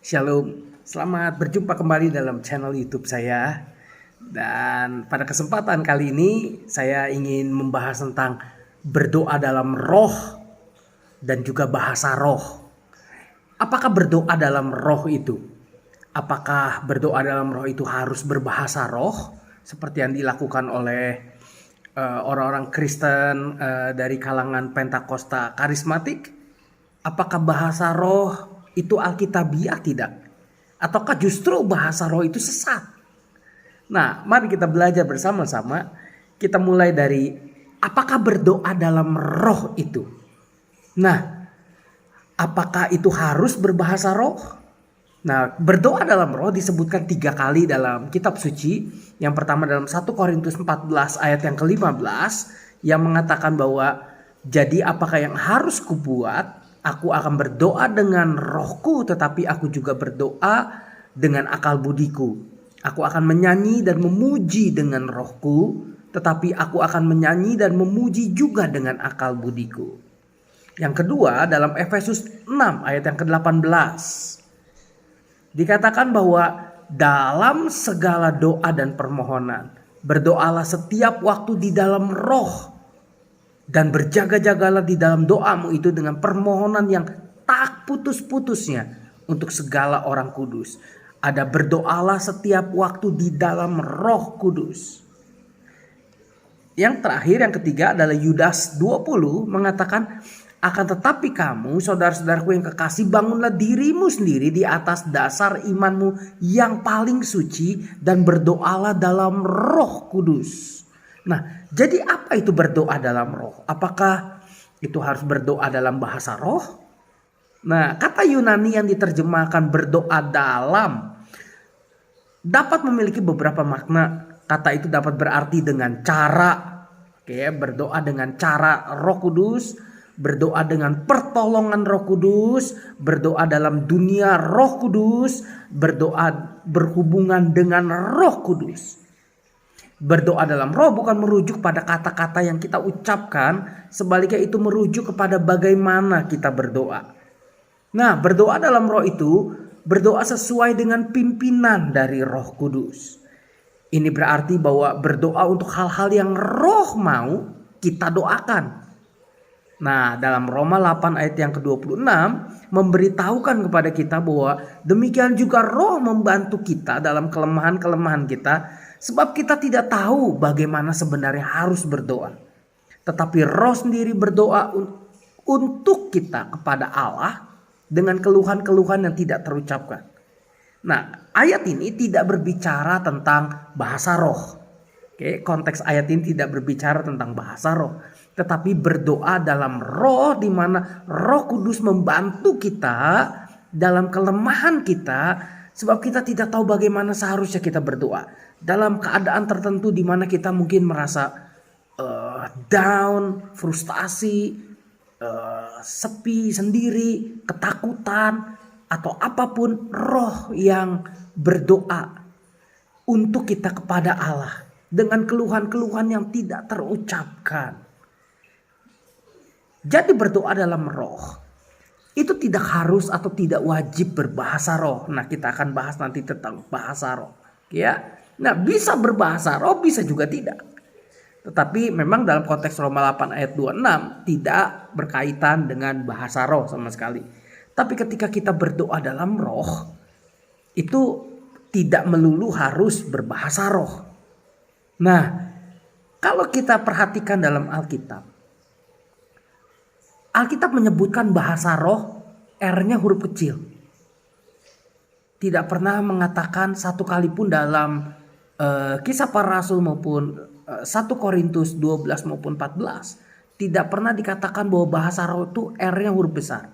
Shalom, selamat berjumpa kembali dalam channel YouTube saya. Dan pada kesempatan kali ini saya ingin membahas tentang berdoa dalam roh dan juga bahasa roh. Apakah berdoa dalam roh itu? Apakah berdoa dalam roh itu harus berbahasa roh seperti yang dilakukan oleh orang-orang Kristen dari kalangan Pentakosta karismatik? Apakah bahasa roh itu alkitabiah tidak? Ataukah justru bahasa roh itu sesat? Nah, mari kita belajar bersama-sama. Kita mulai dari apakah berdoa dalam roh itu? Nah, apakah itu harus berbahasa roh? Nah, berdoa dalam roh disebutkan 3 kali dalam kitab suci. Yang pertama dalam 1 Korintus 14 ayat yang ke-15 yang mengatakan bahwa jadi apakah yang harus kubuat? Aku akan berdoa dengan rohku, tetapi aku juga berdoa dengan akal budiku. Aku akan menyanyi dan memuji dengan rohku, tetapi aku akan menyanyi dan memuji juga dengan akal budiku. Yang kedua dalam Efesus 6 ayat yang ke-18. Dikatakan bahwa dalam segala doa dan permohonan, berdoalah setiap waktu di dalam roh. Dan berjaga-jagalah di dalam doamu itu dengan permohonan yang tak putus-putusnya untuk segala orang kudus. Ada berdoalah setiap waktu di dalam roh kudus. Yang terakhir, yang ketiga adalah Yudas 20 mengatakan, akan tetapi kamu saudara-saudaraku yang kekasih, bangunlah dirimu sendiri di atas dasar imanmu yang paling suci dan berdoalah dalam roh kudus. Nah, jadi apa itu berdoa dalam roh? Apakah itu harus berdoa dalam bahasa roh? Nah, kata Yunani yang diterjemahkan berdoa dalam dapat memiliki beberapa makna. Kata itu dapat berarti dengan cara, berdoa dengan cara Roh Kudus, berdoa dengan pertolongan Roh Kudus, berdoa dalam dunia Roh Kudus, berdoa berhubungan dengan Roh Kudus. Berdoa dalam roh bukan merujuk pada kata-kata yang kita ucapkan, sebaliknya itu merujuk kepada bagaimana kita berdoa. Nah, berdoa dalam roh itu berdoa sesuai dengan pimpinan dari Roh Kudus. Ini berarti bahwa berdoa untuk hal-hal yang roh mau kita doakan. Nah, dalam Roma 8 ayat yang ke-26 memberitahukan kepada kita bahwa demikian juga roh membantu kita dalam kelemahan-kelemahan kita. Sebab kita tidak tahu bagaimana sebenarnya harus berdoa. Tetapi roh sendiri berdoa untuk kita kepada Allah dengan keluhan-keluhan yang tidak terucapkan. Nah, ayat ini tidak berbicara tentang bahasa roh. Konteks ayat ini tidak berbicara tentang bahasa roh. Tetapi berdoa dalam roh, di mana Roh Kudus membantu kita dalam kelemahan kita. Sebab kita tidak tahu bagaimana seharusnya kita berdoa. Dalam keadaan tertentu di mana kita mungkin merasa down, frustasi, sepi sendiri, ketakutan, atau apapun, roh yang berdoa untuk kita kepada Allah dengan keluhan-keluhan yang tidak terucapkan. Jadi berdoa dalam roh itu tidak harus atau tidak wajib berbahasa roh. Nah, kita akan bahas nanti tentang bahasa roh, ya. Nah, bisa berbahasa roh, bisa juga tidak. Tetapi memang dalam konteks Roma 8 ayat 26 tidak berkaitan dengan bahasa roh sama sekali. Tapi ketika kita berdoa dalam roh, itu tidak melulu harus berbahasa roh. Nah, kalau kita perhatikan dalam Alkitab menyebutkan bahasa roh, R-nya huruf kecil. Tidak pernah mengatakan satu kali pun dalam Kisah Para Rasul maupun 1 Korintus 12 maupun 14. Tidak pernah dikatakan bahwa bahasa roh itu R-nya huruf besar.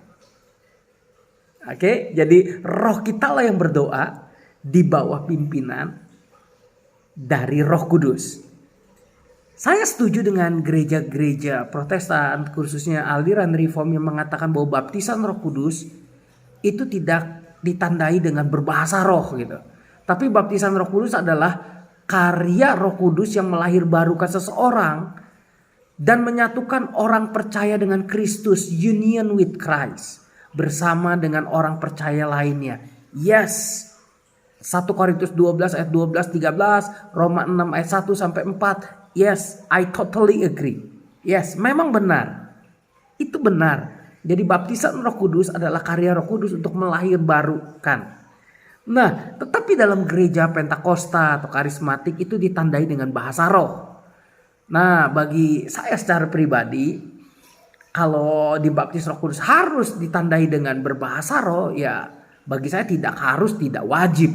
Jadi roh kita lah yang berdoa di bawah pimpinan dari Roh Kudus. Saya setuju dengan gereja-gereja Protestan, khususnya aliran Reform yang mengatakan bahwa baptisan Roh Kudus itu tidak ditandai dengan berbahasa roh gitu. Tapi baptisan Roh Kudus adalah karya Roh Kudus yang melahirbarukan seseorang dan menyatukan orang percaya dengan Kristus, union with Christ, bersama dengan orang percaya lainnya, Yes. 1 Korintus 12 ayat 12, 13, Roma 6 ayat 1 sampai 4. Yes, I totally agree. Yes, memang benar. Itu benar. Jadi baptisan Roh Kudus adalah karya Roh Kudus untuk melahirbarukan. Nah, tetapi dalam gereja Pentakosta atau karismatik itu ditandai dengan bahasa roh. Nah, bagi saya secara pribadi, kalau dibaptis Roh Kudus harus ditandai dengan berbahasa roh, ya bagi saya tidak harus, tidak wajib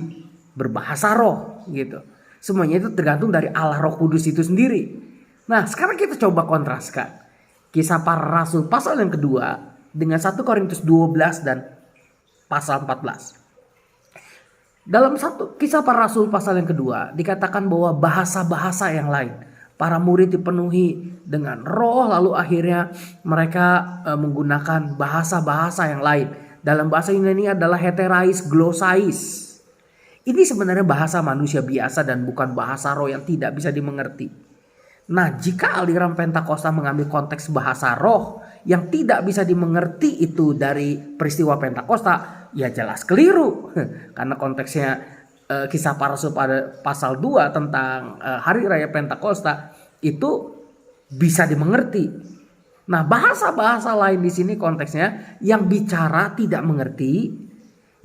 berbahasa roh gitu. Semuanya itu tergantung dari Allah Roh Kudus itu sendiri. Nah, sekarang kita coba kontraskan Kisah Para Rasul pasal yang kedua dengan 1 Korintus 12 dan pasal 14. Dalam Kisah Para Rasul pasal yang kedua dikatakan bahwa bahasa-bahasa yang lain. Para murid dipenuhi dengan roh, lalu akhirnya mereka menggunakan bahasa-bahasa yang lain. Dalam bahasa Yunani adalah heterais glosais. Ini sebenarnya bahasa manusia biasa dan bukan bahasa roh yang tidak bisa dimengerti. Nah, jika aliran Pentakosta mengambil konteks bahasa roh yang tidak bisa dimengerti itu dari peristiwa Pentakosta, ya jelas keliru. Karena konteksnya Kisah Para Rasul pada pasal 2 tentang hari raya Pentakosta itu bisa dimengerti. Nah, bahasa-bahasa lain di sini konteksnya yang bicara tidak mengerti,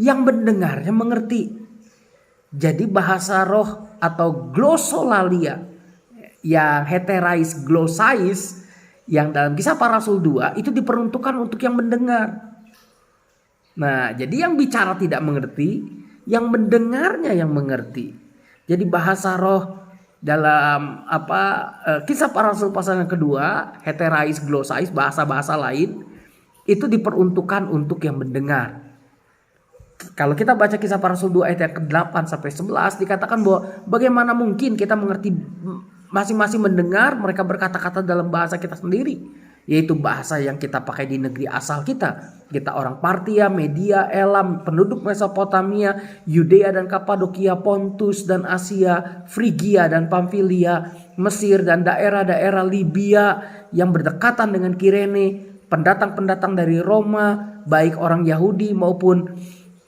yang mendengarnya mengerti. Jadi bahasa roh atau glossolalia yang heterais glosais yang dalam Kisah Para Rasul 2 itu diperuntukkan untuk yang mendengar. Nah, jadi yang bicara tidak mengerti, yang mendengarnya yang mengerti. Jadi bahasa roh dalam Kisah Para Rasul pasal yang kedua, heterais glosais, bahasa-bahasa lain itu diperuntukkan untuk yang mendengar. Kalau kita baca Kisah Para Rasul 2 ayat yang ke-8 sampai 11 dikatakan bahwa bagaimana mungkin kita mengerti, masing-masing mendengar mereka berkata-kata dalam bahasa kita sendiri, yaitu bahasa yang kita pakai di negeri asal kita. Kita orang Partia, Media, Elam, penduduk Mesopotamia, Yudea dan Kapadokia, Pontus dan Asia, Frigia dan Pamfilia, Mesir dan daerah-daerah Libya yang berdekatan dengan Kirene, pendatang-pendatang dari Roma, baik orang Yahudi maupun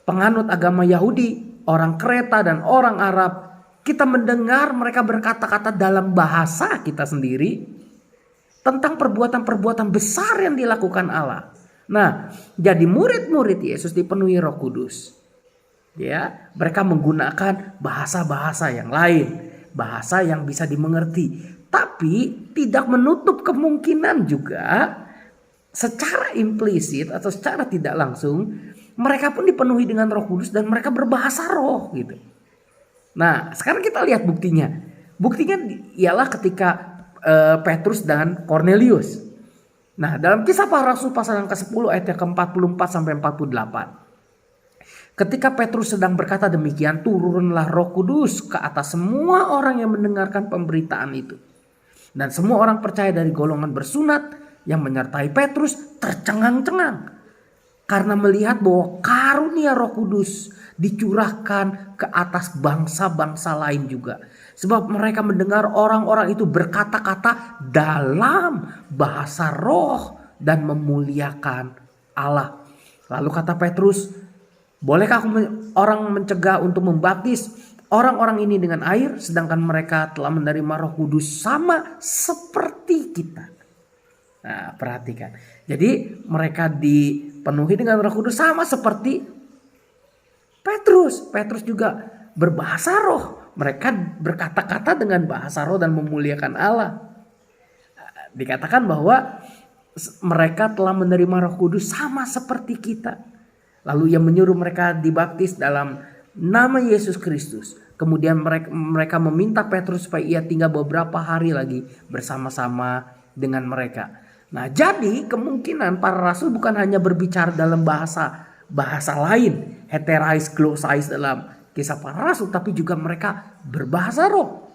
penganut agama Yahudi, orang Kreta dan orang Arab. Kita mendengar mereka berkata-kata dalam bahasa kita sendiri tentang perbuatan-perbuatan besar yang dilakukan Allah. Nah, jadi murid-murid Yesus dipenuhi Roh Kudus. Ya, mereka menggunakan bahasa-bahasa yang lain, bahasa yang bisa dimengerti, tapi tidak menutup kemungkinan juga secara implisit atau secara tidak langsung mereka pun dipenuhi dengan Roh Kudus dan mereka berbahasa roh gitu. Nah, sekarang kita lihat buktinya. Buktinya ialah ketika Petrus dan Cornelius. Nah, dalam Kisah Para Rasul pasal yang ke-10 ayat yang ke-44 sampai 48. Ketika Petrus sedang berkata demikian, turunlah Roh Kudus ke atas semua orang yang mendengarkan pemberitaan itu. Dan semua orang percaya dari golongan bersunat yang menyertai Petrus tercengang-cengang karena melihat bahwa karunia Roh Kudus dicurahkan ke atas bangsa-bangsa lain juga. Sebab mereka mendengar orang-orang itu berkata-kata dalam bahasa roh dan memuliakan Allah. Lalu kata Petrus, bolehkah orang mencegah untuk membaptis orang-orang ini dengan air sedangkan mereka telah menerima Roh Kudus sama seperti kita? Nah, perhatikan. Jadi mereka dipenuhi dengan Roh Kudus sama seperti Petrus. Petrus juga berbahasa roh. Mereka berkata-kata dengan bahasa roh dan memuliakan Allah. Dikatakan bahwa mereka telah menerima Roh Kudus sama seperti kita. Lalu ia menyuruh mereka dibaptis dalam nama Yesus Kristus. Kemudian mereka meminta Petrus supaya ia tinggal beberapa hari lagi bersama-sama dengan mereka. Nah, jadi kemungkinan para rasul bukan hanya berbicara dalam bahasa lain, heterais glosais dalam Kisah Para Rasul, tapi juga mereka berbahasa roh.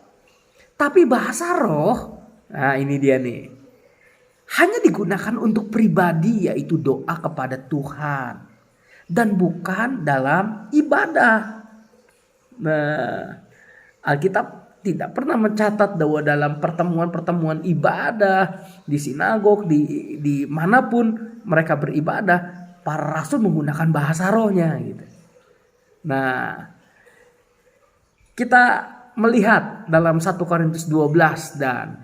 Tapi bahasa roh, nah ini dia nih, hanya digunakan untuk pribadi, yaitu doa kepada Tuhan dan bukan dalam ibadah. Nah, Alkitab tidak pernah mencatat bahwa dalam pertemuan-pertemuan ibadah di sinagog, di manapun mereka beribadah, para rasul menggunakan bahasa rohnya gitu. Nah, kita melihat dalam 1 Korintus 12 dan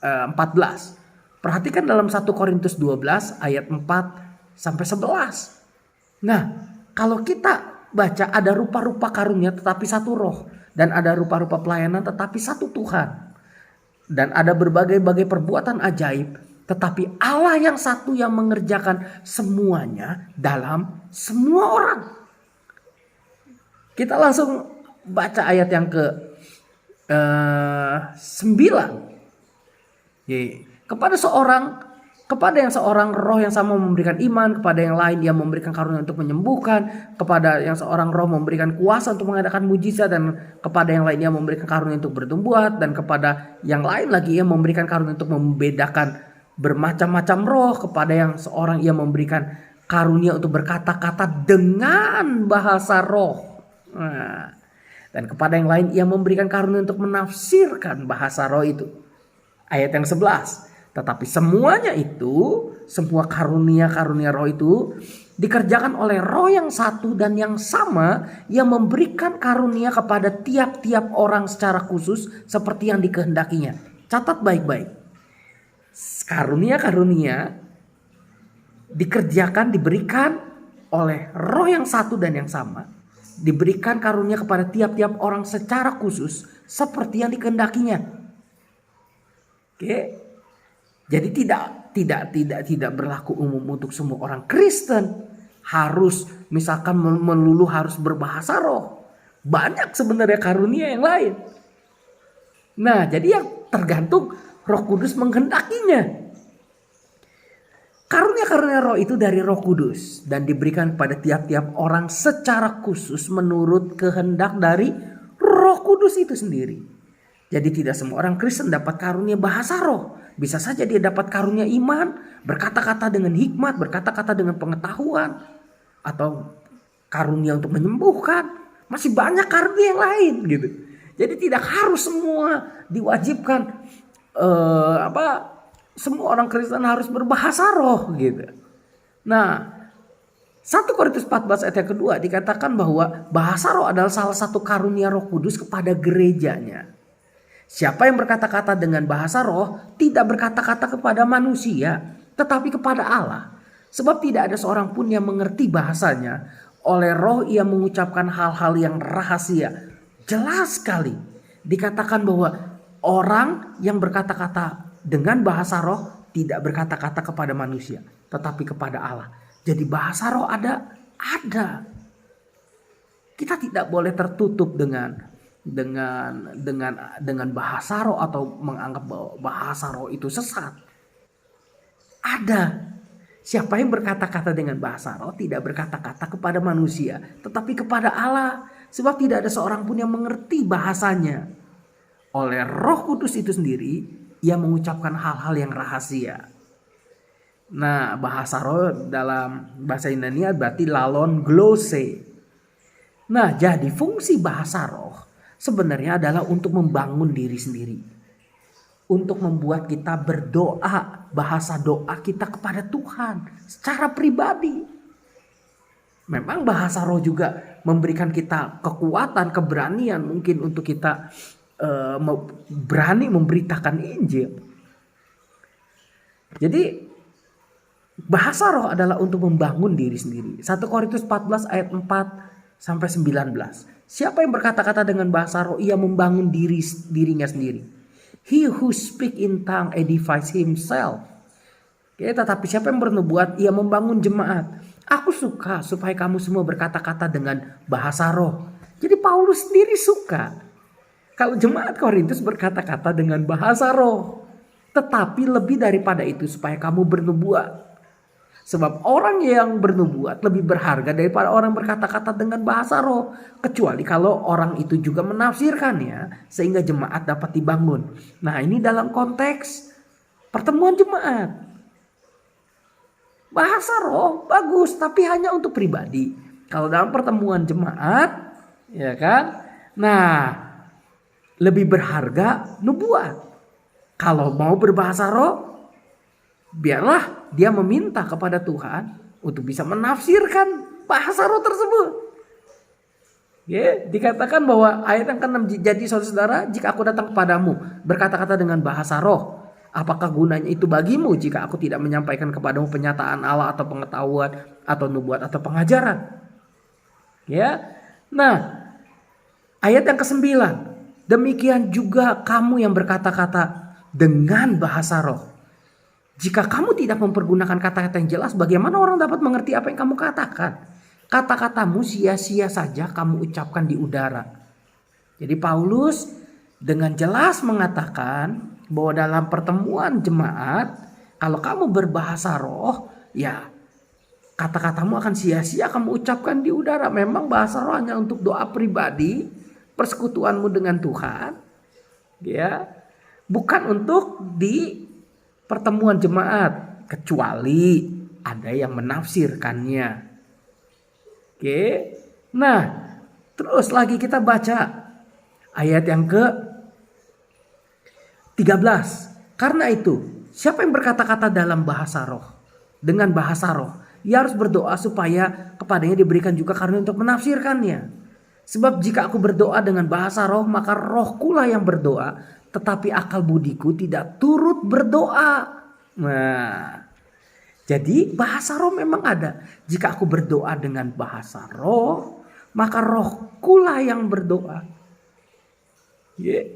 14. Perhatikan dalam 1 Korintus 12 ayat 4 sampai 11. Nah, kalau kita baca ada rupa-rupa karunia tetapi satu roh, dan ada rupa-rupa pelayanan tetapi satu Tuhan, dan ada berbagai-bagai perbuatan ajaib, tetapi Allah yang satu yang mengerjakan semuanya dalam semua orang. Kita langsung baca ayat yang ke 9. Kepada yang seorang roh yang sama memberikan iman, kepada yang lain dia memberikan karunia untuk menyembuhkan, kepada yang seorang roh memberikan kuasa untuk mengadakan mujizat, dan kepada yang lain dia memberikan karunia untuk bertumbuhan, dan kepada yang lain lagi ia memberikan karunia untuk membedakan bermacam-macam roh, kepada yang seorang ia memberikan karunia untuk berkata-kata dengan bahasa roh. Dan kepada yang lain ia memberikan karunia untuk menafsirkan bahasa roh itu. Ayat yang 11. Tetapi semuanya itu, semua karunia-karunia roh itu dikerjakan oleh roh yang satu dan yang sama yang memberikan karunia kepada tiap-tiap orang secara khusus seperti yang dikehendakinya. Catat baik-baik. Karunia-karunia dikerjakan, diberikan oleh roh yang satu dan yang sama. Diberikan karunia kepada tiap-tiap orang secara khusus seperti yang dikehendakinya. Oke. Jadi tidak berlaku umum untuk semua orang Kristen. Harus misalkan melulu harus berbahasa roh. Banyak sebenarnya karunia yang lain. Nah, jadi yang tergantung Roh Kudus menghendakinya. Karunia-karunia roh itu dari Roh Kudus dan diberikan pada tiap-tiap orang secara khusus menurut kehendak dari Roh Kudus itu sendiri. Jadi tidak semua orang Kristen dapat karunia bahasa roh. Bisa saja dia dapat karunia iman, berkata-kata dengan hikmat, berkata-kata dengan pengetahuan, atau karunia untuk menyembuhkan. Masih banyak karunia yang lain gitu. Jadi tidak harus semua diwajibkan semua orang Kristen harus berbahasa roh gitu. Nah, 1 Korintus 14 ayat yang kedua dikatakan bahwa bahasa roh adalah salah satu karunia Roh Kudus kepada gerejanya. Siapa yang berkata-kata dengan bahasa roh tidak berkata-kata kepada manusia, tetapi kepada Allah. Sebab tidak ada seorang pun yang mengerti bahasanya. Oleh roh ia mengucapkan hal-hal yang rahasia. Jelas sekali dikatakan bahwa orang yang berkata-kata dengan bahasa roh tidak berkata-kata kepada manusia, tetapi kepada Allah. Jadi bahasa roh ada. Kita tidak boleh tertutup dengan bahasa roh atau menganggap bahwa bahasa roh itu sesat. Ada. Siapa yang berkata-kata dengan bahasa roh tidak berkata-kata kepada manusia, tetapi kepada Allah. Sebab tidak ada seorang pun yang mengerti bahasanya. Oleh Roh Kudus itu sendiri, ia mengucapkan hal-hal yang rahasia. Nah, bahasa roh dalam bahasa Yunani berarti lalon glose. Nah, jadi fungsi bahasa roh sebenarnya adalah untuk membangun diri sendiri. Untuk membuat kita berdoa, bahasa doa kita kepada Tuhan secara pribadi. Memang bahasa roh juga memberikan kita kekuatan, keberanian mungkin untuk kita berani memberitakan Injil. Jadi bahasa roh adalah untuk membangun diri sendiri. 1 Korintus 14 ayat 4 sampai 19. Siapa yang berkata-kata dengan bahasa roh ia membangun dirinya sendiri. He who speak in tongue edifies himself. Tetapi siapa yang bernubuat ia membangun jemaat. Aku suka supaya kamu semua berkata-kata dengan bahasa roh. Jadi Paulus sendiri suka kalau jemaat Korintus berkata-kata dengan bahasa roh. Tetapi lebih daripada itu supaya kamu bernubuat. Sebab orang yang bernubuat lebih berharga daripada orang berkata-kata dengan bahasa roh. Kecuali kalau orang itu juga menafsirkannya sehingga jemaat dapat dibangun. Nah, ini dalam konteks pertemuan jemaat. Bahasa roh bagus tapi hanya untuk pribadi. Kalau dalam pertemuan jemaat, ya kan? Nah, lebih berharga nubuat. Kalau mau berbahasa roh, biarlah dia meminta kepada Tuhan untuk bisa menafsirkan bahasa roh tersebut. Ya, dikatakan bahwa ayat yang ke-6, jadi saudara-saudara, jika aku datang kepadamu berkata-kata dengan bahasa roh, apakah gunanya itu bagimu jika aku tidak menyampaikan kepadamu penyataan Allah atau pengetahuan atau nubuat atau pengajaran? Ya. Nah, ayat yang ke-9, demikian juga kamu yang berkata-kata dengan bahasa roh. Jika kamu tidak mempergunakan kata-kata yang jelas, bagaimana orang dapat mengerti apa yang kamu katakan? Kata-katamu sia-sia saja kamu ucapkan di udara. Jadi Paulus dengan jelas mengatakan bahwa dalam pertemuan jemaat, kalau kamu berbahasa roh, ya kata-katamu akan sia-sia kamu ucapkan di udara. Memang bahasa roh hanya untuk doa pribadi, persekutuanmu dengan Tuhan, ya, bukan untuk di pertemuan jemaat, kecuali ada yang menafsirkannya. Oke. Nah, terus lagi kita baca ayat yang ke-13. Karena itu, siapa yang berkata-kata dalam bahasa roh, dengan bahasa roh, ia harus berdoa supaya kepadanya diberikan juga karunia untuk menafsirkannya. Sebab jika aku berdoa dengan bahasa roh, maka rohkulah yang berdoa, tetapi akal budiku tidak turut berdoa. Nah, jadi bahasa roh memang ada. Jika aku berdoa dengan bahasa roh, maka rohkulah yang berdoa.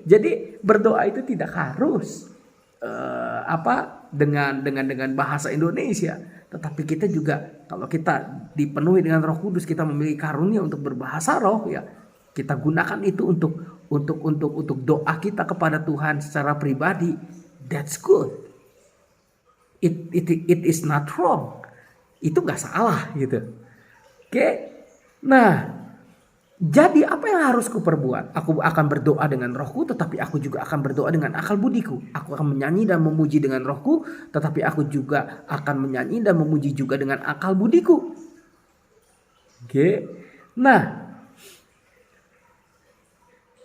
Jadi berdoa itu tidak harus dengan bahasa Indonesia, tetapi kita juga kalau kita dipenuhi dengan Roh Kudus, kita memiliki karunia untuk berbahasa roh, ya kita gunakan itu untuk doa kita kepada Tuhan secara pribadi. That's good. It is not wrong. Itu gak salah gitu. Oke. Nah, jadi apa yang harus kuperbuat? Aku akan berdoa dengan rohku, tetapi aku juga akan berdoa dengan akal budiku. Aku akan menyanyi dan memuji dengan rohku, tetapi aku juga akan menyanyi dan memuji juga dengan akal budiku. Oke. Nah,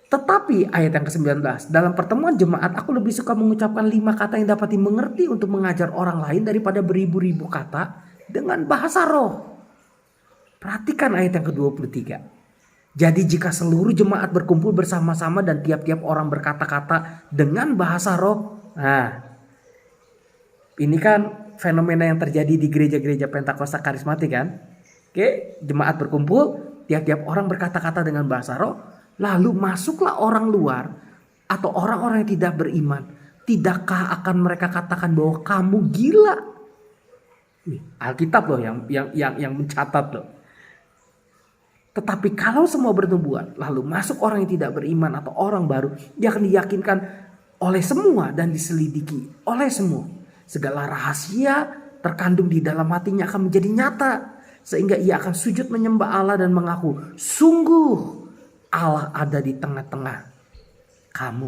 tetapi ayat yang ke-19, dalam pertemuan jemaat aku lebih suka mengucapkan 5 kata yang dapat dimengerti untuk mengajar orang lain daripada beribu-ribu kata dengan bahasa roh. Perhatikan ayat yang ke-23. Jadi jika seluruh jemaat berkumpul bersama-sama dan tiap-tiap orang berkata-kata dengan bahasa roh. Nah, ini kan fenomena yang terjadi di gereja-gereja Pentakosta karismatik kan. Oke, jemaat berkumpul, tiap-tiap orang berkata-kata dengan bahasa roh. Lalu masuklah orang luar atau orang-orang yang tidak beriman. Tidakkah akan mereka katakan bahwa kamu gila? Alkitab loh yang mencatat loh. Tetapi kalau semua bertumbuhan, lalu masuk orang yang tidak beriman atau orang baru, dia akan diyakinkan oleh semua dan diselidiki oleh semua. Segala rahasia terkandung di dalam hatinya akan menjadi nyata, sehingga ia akan sujud menyembah Allah dan mengaku, sungguh Allah ada di tengah-tengah kamu.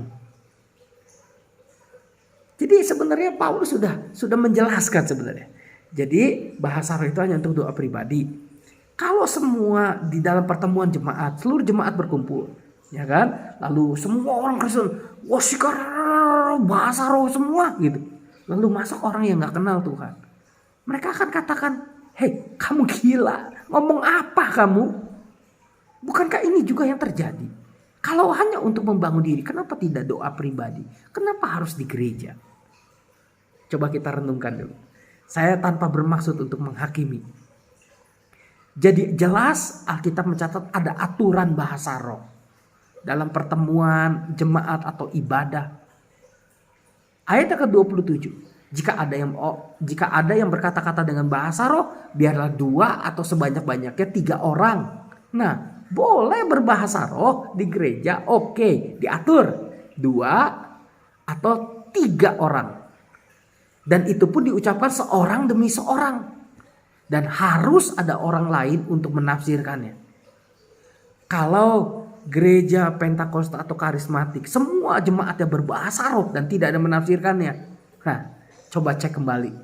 Jadi sebenarnya Paulus sudah menjelaskan sebenarnya. Jadi bahasa roh itu hanya untuk doa pribadi. Kalau semua di dalam pertemuan jemaat, seluruh jemaat berkumpul, ya kan? Lalu semua orang Kristen, wasikar bahasa roh semua gitu. Lalu masuk orang yang nggak kenal Tuhan, mereka akan katakan, hei kamu gila, ngomong apa kamu? Bukankah ini juga yang terjadi? Kalau hanya untuk membangun diri, kenapa tidak doa pribadi? Kenapa harus di gereja? Coba kita renungkan dulu. Saya tanpa bermaksud untuk menghakimi. Jadi jelas Alkitab mencatat ada aturan bahasa roh dalam pertemuan jemaat atau ibadah. Ayat ke-27. Jika ada yang berkata-kata dengan bahasa roh, biarlah 2 atau sebanyak-banyaknya 3 orang. Nah, boleh berbahasa roh di gereja, oke, diatur 2 atau 3 orang. Dan itu pun diucapkan seorang demi seorang. Dan harus ada orang lain untuk menafsirkannya. Kalau gereja Pentakosta atau karismatik, semua jemaatnya berbahasa roh dan tidak ada menafsirkannya. Nah, coba cek kembali.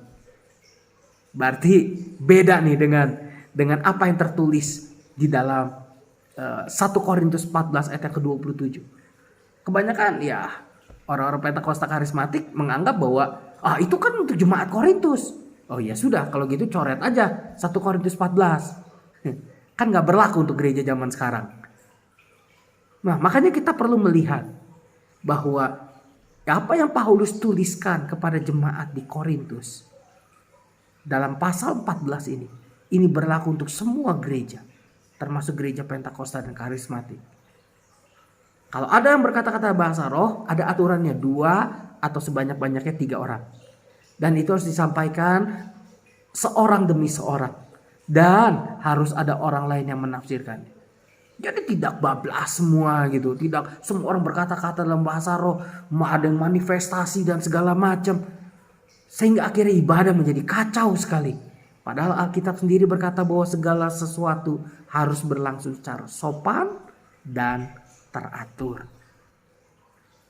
Berarti beda nih dengan apa yang tertulis di dalam 1 Korintus 14 ayat yang ke-27. Kebanyakan ya orang-orang Pentakosta karismatik menganggap bahwa itu kan untuk jemaat Korintus. Oh ya sudah, kalau gitu coret aja 1 Korintus 14. Kan gak berlaku untuk gereja zaman sekarang. Nah, makanya kita perlu melihat bahwa apa yang Paulus tuliskan kepada jemaat di Korintus dalam pasal 14 ini berlaku untuk semua gereja, termasuk gereja Pentakosta dan karismatik. Kalau ada yang berkata-kata bahasa roh, ada aturannya 2 atau sebanyak-banyaknya 3 orang. Dan itu harus disampaikan seorang demi seorang. Dan harus ada orang lain yang menafsirkan. Jadi tidak bablas semua gitu. Tidak semua orang berkata-kata dalam bahasa roh. Ada yang manifestasi dan segala macam. Sehingga akhirnya ibadah menjadi kacau sekali. Padahal Alkitab sendiri berkata bahwa segala sesuatu harus berlangsung secara sopan dan teratur.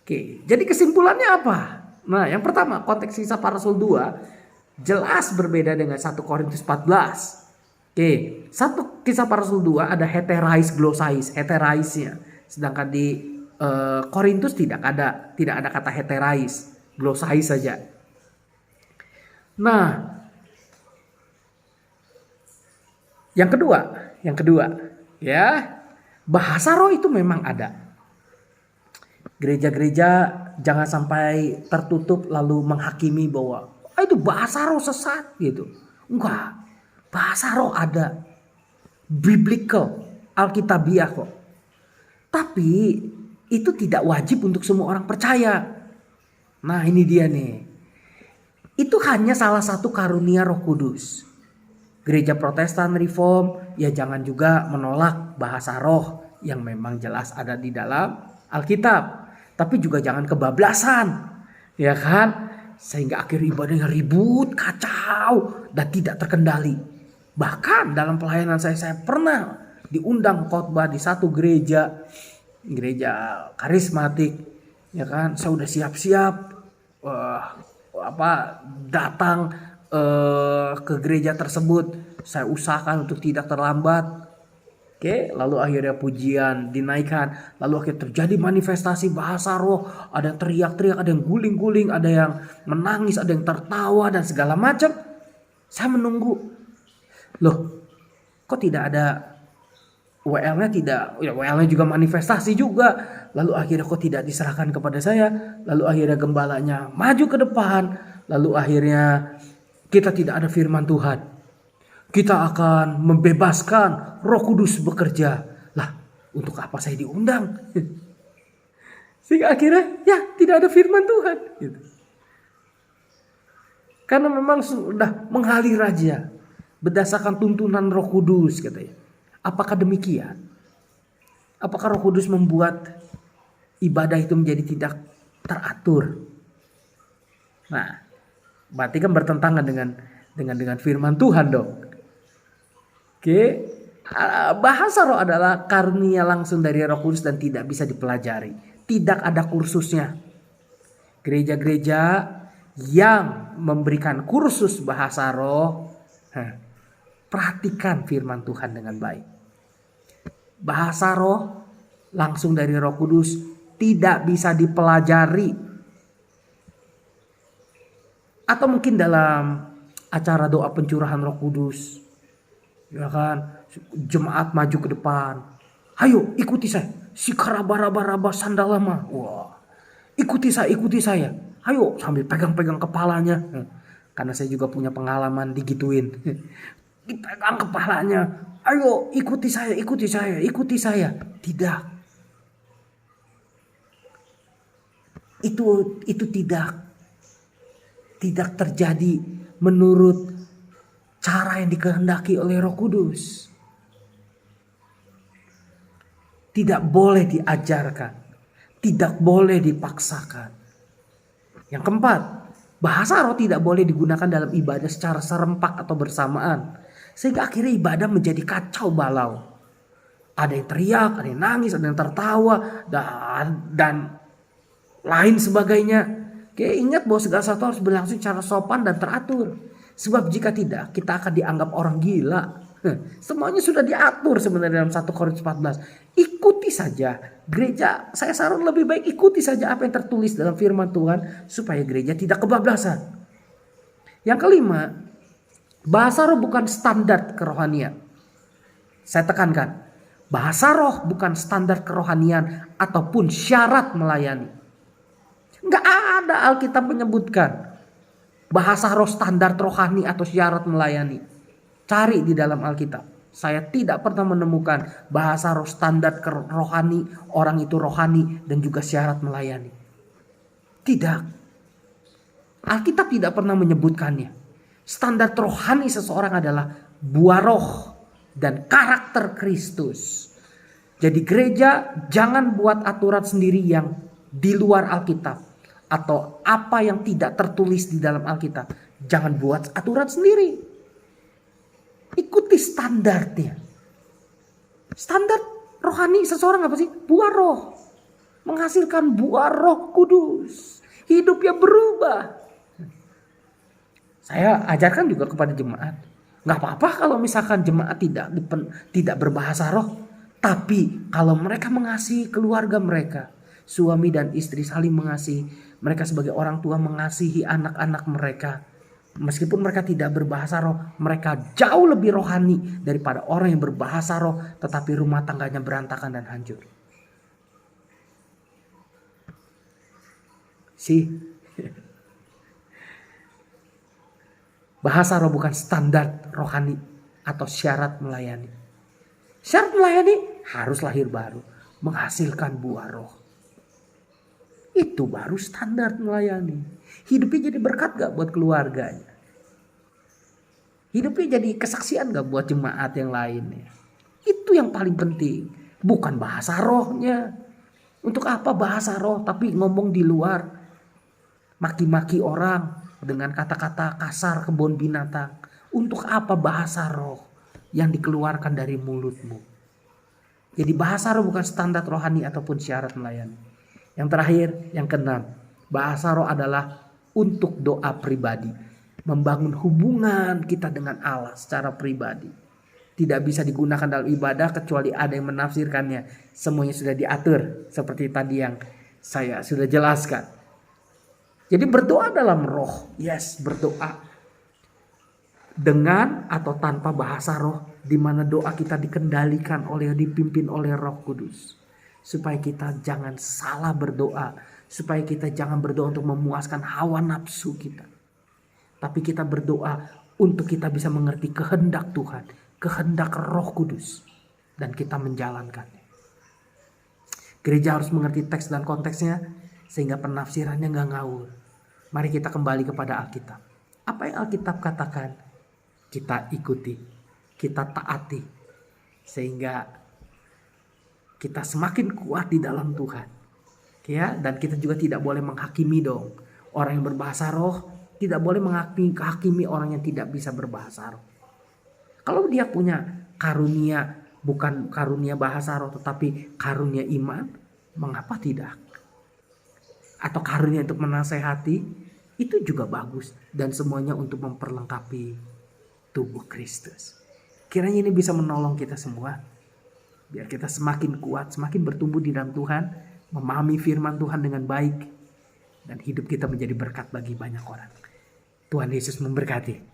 Oke, jadi kesimpulannya apa? Nah, yang pertama, konteks kisah para rasul 2 jelas berbeda dengan 1 Korintus 14. Oke, 1 kisah para rasul 2 ada heterais glosais, heteraisnya. Sedangkan di Korintus tidak ada kata heterais, glosais saja. Nah, yang kedua, ya, bahasa roh itu memang ada. Gereja-gereja jangan sampai tertutup lalu menghakimi bahwa itu bahasa roh sesat gitu. Enggak, bahasa roh ada, biblical, alkitabiah kok. Tapi itu tidak wajib untuk semua orang percaya. Nah, ini dia nih. Itu hanya salah satu karunia Roh Kudus. Gereja Protestan Reform ya jangan juga menolak bahasa roh yang memang jelas ada di dalam Alkitab. Tapi juga jangan kebablasan, ya kan? Sehingga akhir ibadahnya ribut, kacau, dan tidak terkendali. Bahkan dalam pelayanan saya pernah diundang khotbah di satu gereja karismatik, ya kan? Saya udah siap-siap datang ke gereja tersebut. Saya usahakan untuk tidak terlambat. Oke, lalu akhirnya pujian dinaikkan, lalu akhirnya terjadi manifestasi bahasa roh, ada yang teriak-teriak, ada yang guling-guling, ada yang menangis, ada yang tertawa dan segala macam. Saya menunggu, loh, kok tidak ada WL-nya WL-nya juga manifestasi juga. Lalu akhirnya kok tidak diserahkan kepada saya, lalu akhirnya gembalanya maju ke depan, lalu akhirnya kita tidak ada firman Tuhan. Kita akan membebaskan Roh Kudus bekerja. Lah, untuk apa saya diundang? Sehingga akhirnya ya tidak ada firman Tuhan. Gitu. Karena memang sudah mengalir aja berdasarkan tuntunan Roh Kudus katanya. Apakah demikian? Apakah Roh Kudus membuat ibadah itu menjadi tidak teratur? Nah, berarti kan bertentangan dengan firman Tuhan dong. Oke, bahasa roh adalah karunia langsung dari Roh Kudus dan tidak bisa dipelajari. Tidak ada kursusnya. Gereja-gereja yang memberikan kursus bahasa roh, perhatikan firman Tuhan dengan baik. Bahasa roh langsung dari Roh Kudus tidak bisa dipelajari. Atau mungkin dalam acara doa pencurahan Roh Kudus, ya kan, jemaat maju ke depan, ayo ikuti saya, si karaba-raba sandalama, wah, ikuti saya, ayo sambil pegang-pegang kepalanya, karena saya juga punya pengalaman digituin, dipegang kepalanya, ayo ikuti saya, tidak, itu tidak terjadi menurut cara yang dikehendaki oleh Roh Kudus. Tidak boleh diajarkan. Tidak boleh dipaksakan. Yang keempat, bahasa roh tidak boleh digunakan dalam ibadah secara serempak atau bersamaan. Sehingga akhirnya ibadah menjadi kacau balau. Ada yang teriak, ada yang nangis, ada yang tertawa, dan lain sebagainya. Oke, ingat bahwa segala sesuatu harus berlangsung secara sopan dan teratur. Sebab jika tidak, kita akan dianggap orang gila. Semuanya sudah diatur sebenarnya dalam 1 Korintus 14. Ikuti saja. Gereja, saya saran lebih baik ikuti saja apa yang tertulis dalam firman Tuhan. Supaya gereja tidak kebablasan. Yang kelima, bahasa roh bukan standar kerohanian. Saya tekankan. Bahasa roh bukan standar kerohanian ataupun syarat melayani. Nggak ada Alkitab menyebutkan bahasa roh standar rohani atau syarat melayani. Cari di dalam Alkitab. Saya tidak pernah menemukan bahasa roh standar rohani, orang itu rohani dan juga syarat melayani. Tidak. Alkitab tidak pernah menyebutkannya. Standar rohani seseorang adalah buah roh dan karakter Kristus. Jadi gereja jangan buat aturan sendiri yang di luar Alkitab. Atau apa yang tidak tertulis di dalam Alkitab. Jangan buat aturan sendiri. Ikuti standarnya. Standar rohani seseorang apa sih? Buah roh. Menghasilkan buah Roh Kudus. Hidupnya berubah. Saya ajarkan juga kepada jemaat. Gak apa-apa kalau misalkan jemaat tidak berbahasa roh. Tapi kalau mereka mengasihi keluarga mereka. Suami dan istri saling mengasihi. Mereka sebagai orang tua mengasihi anak-anak mereka. Meskipun mereka tidak berbahasa roh, mereka jauh lebih rohani daripada orang yang berbahasa roh tetapi rumah tangganya berantakan dan hancur. Bahasa roh bukan standar rohani atau syarat melayani. Syarat melayani harus lahir baru, menghasilkan buah roh. Itu baru standar melayani. Hidupnya jadi berkat gak buat keluarganya? Hidupnya jadi kesaksian gak buat jemaat yang lainnya? Itu yang paling penting. Bukan bahasa rohnya. Untuk apa bahasa roh tapi ngomong di luar? Maki-maki orang dengan kata-kata kasar kebun binatang. Untuk apa bahasa roh yang dikeluarkan dari mulutmu? Jadi bahasa roh bukan standar rohani ataupun syarat melayani. Yang terakhir, yang keenam. Bahasa roh adalah untuk doa pribadi. Membangun hubungan kita dengan Allah secara pribadi. Tidak bisa digunakan dalam ibadah kecuali ada yang menafsirkannya. Semuanya sudah diatur seperti tadi yang saya sudah jelaskan. Jadi berdoa dalam roh. Yes, berdoa. Dengan atau tanpa bahasa roh. Di mana doa kita dikendalikan dipimpin oleh Roh Kudus. Supaya kita jangan salah berdoa. Supaya kita jangan berdoa untuk memuaskan hawa nafsu kita. Tapi kita berdoa untuk kita bisa mengerti kehendak Tuhan. Kehendak Roh Kudus. Dan kita menjalankannya. Gereja harus mengerti teks dan konteksnya. Sehingga penafsirannya gak ngawur. Mari kita kembali kepada Alkitab. Apa yang Alkitab katakan? Kita ikuti. Kita taati. Sehingga kita semakin kuat di dalam Tuhan. Ya, dan kita juga tidak boleh menghakimi dong. Orang yang berbahasa roh tidak boleh menghakimi orang yang tidak bisa berbahasa roh. Kalau dia punya karunia, bukan karunia bahasa roh tetapi karunia iman, mengapa tidak? Atau karunia untuk menasehati, itu juga bagus. Dan semuanya untuk memperlengkapi tubuh Kristus. Kiranya ini bisa menolong kita semua. Biar kita semakin kuat, semakin bertumbuh di dalam Tuhan. Memahami firman Tuhan dengan baik. Dan hidup kita menjadi berkat bagi banyak orang. Tuhan Yesus memberkati.